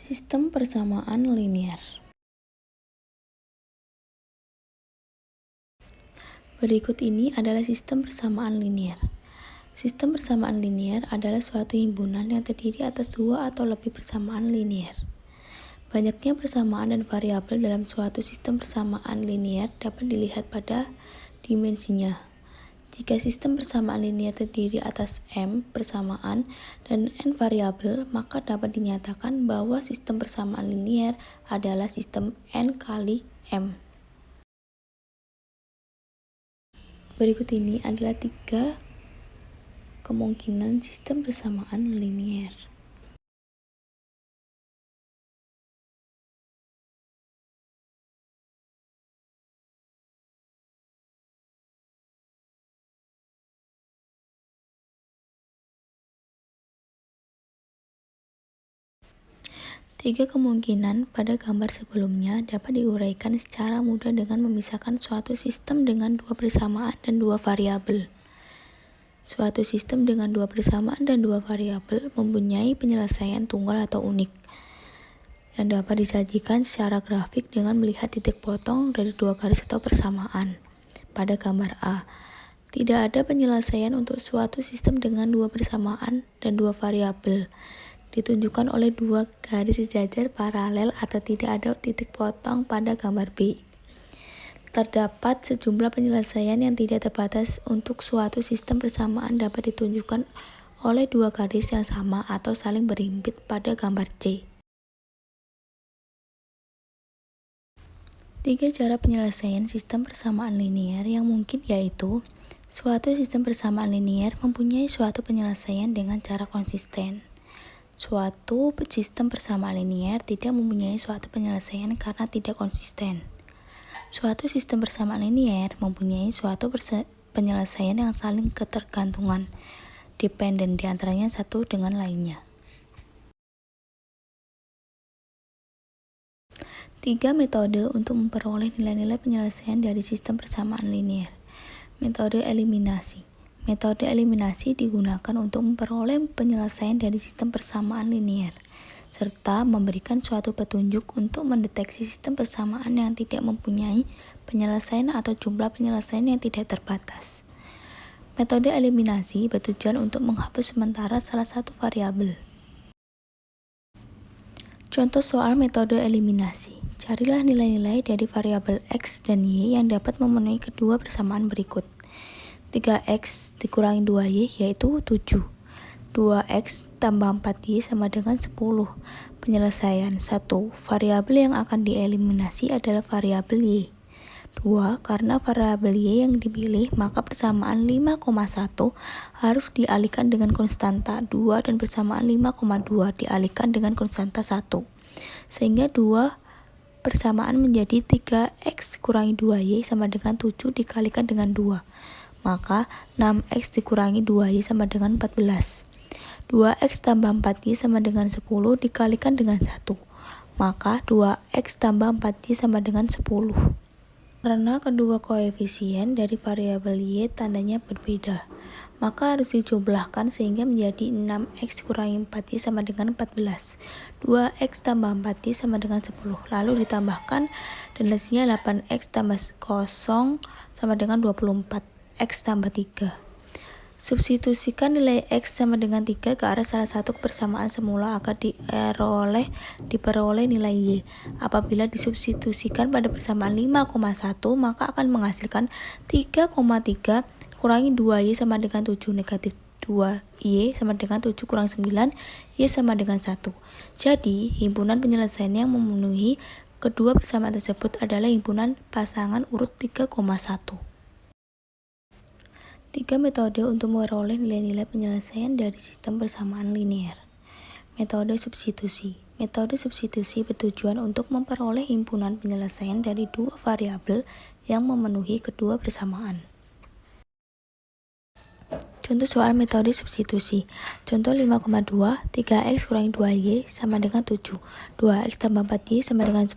Sistem persamaan linier. Berikut ini adalah sistem persamaan linier. Sistem persamaan linier adalah suatu himpunan yang terdiri atas dua atau lebih persamaan linier. Banyaknya persamaan dan variabel dalam suatu sistem persamaan linier dapat dilihat pada dimensinya. Jika sistem persamaan linier terdiri atas M persamaan dan N variabel, maka dapat dinyatakan bahwa sistem persamaan linier adalah sistem N kali M. Berikut ini adalah 3 kemungkinan sistem persamaan linier. Tiga kemungkinan pada gambar sebelumnya dapat diuraikan secara mudah dengan memisahkan suatu sistem dengan dua persamaan dan dua variabel. Suatu sistem dengan dua persamaan dan dua variabel mempunyai penyelesaian tunggal atau unik, yang dapat disajikan secara grafik dengan melihat titik potong dari dua garis atau persamaan. Pada gambar A, tidak ada penyelesaian untuk suatu sistem dengan dua persamaan dan dua variabel, ditunjukkan oleh dua garis sejajar paralel atau tidak ada titik potong pada gambar B. Terdapat sejumlah penyelesaian yang tidak terbatas untuk suatu sistem persamaan dapat ditunjukkan oleh dua garis yang sama atau saling berhimpit pada gambar C. Tiga cara penyelesaian sistem persamaan linier yang mungkin yaitu: suatu sistem persamaan linier mempunyai suatu penyelesaian dengan cara konsisten. Suatu sistem persamaan linier tidak mempunyai suatu penyelesaian karena tidak konsisten. Suatu sistem persamaan linier mempunyai suatu penyelesaian yang saling ketergantungan, dependen di antaranya satu dengan lainnya. 3 metode untuk memperoleh nilai-nilai penyelesaian dari sistem persamaan linier. Metode eliminasi. Metode eliminasi digunakan untuk memperoleh penyelesaian dari sistem persamaan linier, serta memberikan suatu petunjuk untuk mendeteksi sistem persamaan yang tidak mempunyai penyelesaian atau jumlah penyelesaian yang tidak terbatas. Metode eliminasi bertujuan untuk menghapus sementara salah satu variabel. Contoh soal metode eliminasi. Carilah nilai-nilai dari variabel X dan Y yang dapat memenuhi kedua persamaan berikut. 3X dikurangi 2Y yaitu 7. 2X tambah 4Y sama dengan 10. Penyelesaian 1. Variabel yang akan dieliminasi adalah variabel Y. 2. Karena variabel Y yang dipilih, maka persamaan 5,1 harus dialihkan dengan konstanta 2 dan persamaan 5,2 dialihkan dengan konstanta 1. Sehingga 2 persamaan menjadi 3X kurangi 2Y sama dengan 7 dikalikan dengan 2. Maka 6X dikurangi 2Y sama dengan 14. 2X tambah 4Y sama dengan 10 dikalikan dengan 1. Maka 2X tambah 4Y sama dengan 10. Karena kedua koefisien dari variabel Y tandanya berbeda, maka harus dijumlahkan sehingga menjadi 6X kurangi 4Y sama dengan 14. 2X tambah 4Y sama dengan 10. Lalu ditambahkan dan hasilnya 8X tambah 0 sama dengan 24. X tambah 3. Substitusikan nilai X sama dengan 3 ke arah salah satu persamaan semula agar diperoleh nilai Y. Apabila disubstitusikan pada persamaan 5,1 maka akan menghasilkan 3,3 kurangi 2Y sama dengan 7 negatif 2Y sama dengan 7 kurang 9 Y sama dengan 1. Jadi himpunan penyelesaian yang memenuhi kedua persamaan tersebut adalah himpunan pasangan urut 3,1. 3 metode untuk memperoleh nilai-nilai penyelesaian dari sistem persamaan linier. Metode substitusi. Metode substitusi bertujuan untuk memperoleh himpunan penyelesaian dari dua variabel yang memenuhi kedua persamaan. Contoh soal metode substitusi. Contoh 5,2, 3X kurangi 2Y sama dengan 7. 2X tambah 4Y sama dengan 10.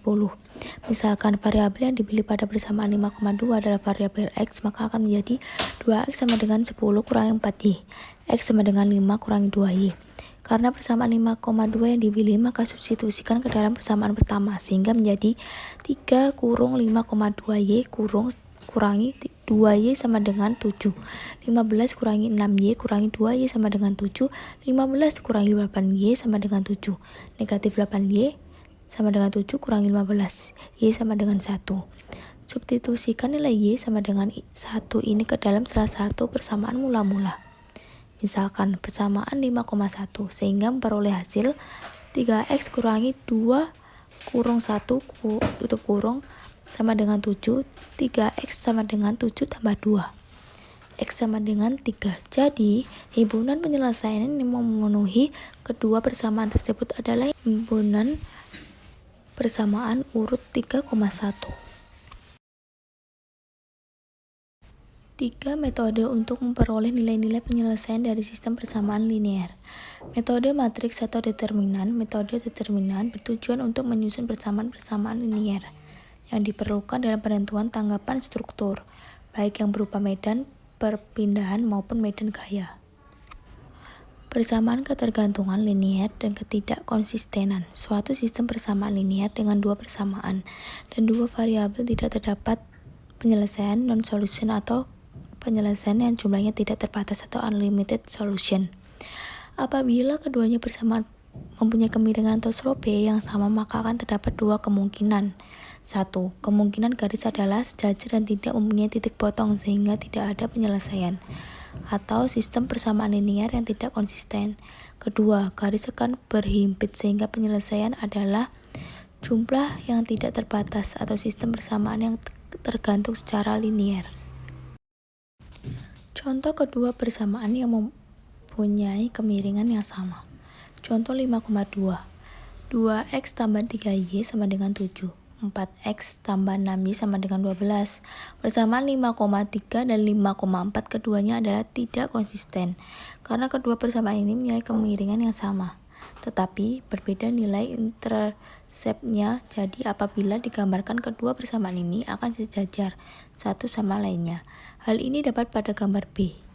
Misalkan variabel yang dipilih pada persamaan 5,2 adalah variabel X, maka akan menjadi 2X sama dengan 10 kurangi 4Y. X sama dengan 5 kurangi 2Y. Karena persamaan 5,2 yang dipilih, maka substitusikan ke dalam persamaan pertama, sehingga menjadi 3 kurung 5,2Y kurangi 2Y sama dengan 7. 15 kurangi 6Y kurangi 2Y sama dengan 7. 15 kurangi 8Y sama dengan 7. Negatif 8Y sama dengan 7 kurangi 15. Y sama dengan 1. Substitusikan nilai Y sama dengan 1 ini ke dalam salah satu persamaan mula-mula. Misalkan persamaan 5,1, sehingga memperoleh hasil 3x kurangi 2 kurung 1 tutup kurung sama dengan 7. 3x sama dengan 7 tambah 2. X sama dengan 3. Jadi, himpunan penyelesaian yang memenuhi kedua persamaan tersebut adalah himpunan persamaan urut 3,1. 3 metode untuk memperoleh nilai-nilai penyelesaian dari sistem persamaan linear. Metode matriks atau determinan. Metode determinan bertujuan untuk menyusun persamaan-persamaan linear yang diperlukan dalam penentuan tanggapan struktur, baik yang berupa medan perpindahan maupun medan gaya. Persamaan ketergantungan linear dan ketidakkonsistenan. Suatu sistem persamaan linear dengan dua persamaan dan dua variabel tidak terdapat penyelesaian non-solution atau penyelesaian yang jumlahnya tidak terbatas atau unlimited solution. Apabila keduanya persamaan mempunyai kemiringan atau slope yang sama, maka akan terdapat dua kemungkinan. 1. Kemungkinan garis adalah sejajar dan tidak mempunyai titik potong sehingga tidak ada penyelesaian, atau sistem persamaan linear yang tidak konsisten. Kedua, garis akan berhimpit sehingga penyelesaian adalah jumlah yang tidak terbatas atau sistem persamaan yang tergantung secara linear. Contoh kedua persamaan yang mempunyai kemiringan yang sama. Contoh 5,2. 2x tambah 3y sama dengan 7. 4x tambah 6y sama dengan 12. Persamaan 5,3 dan 5,4 keduanya adalah tidak konsisten karena kedua persamaan ini mempunyai kemiringan yang sama, tetapi berbeda nilai interseptnya. Jadi apabila digambarkan kedua persamaan ini akan sejajar satu sama lainnya. Hal ini dapat pada gambar B.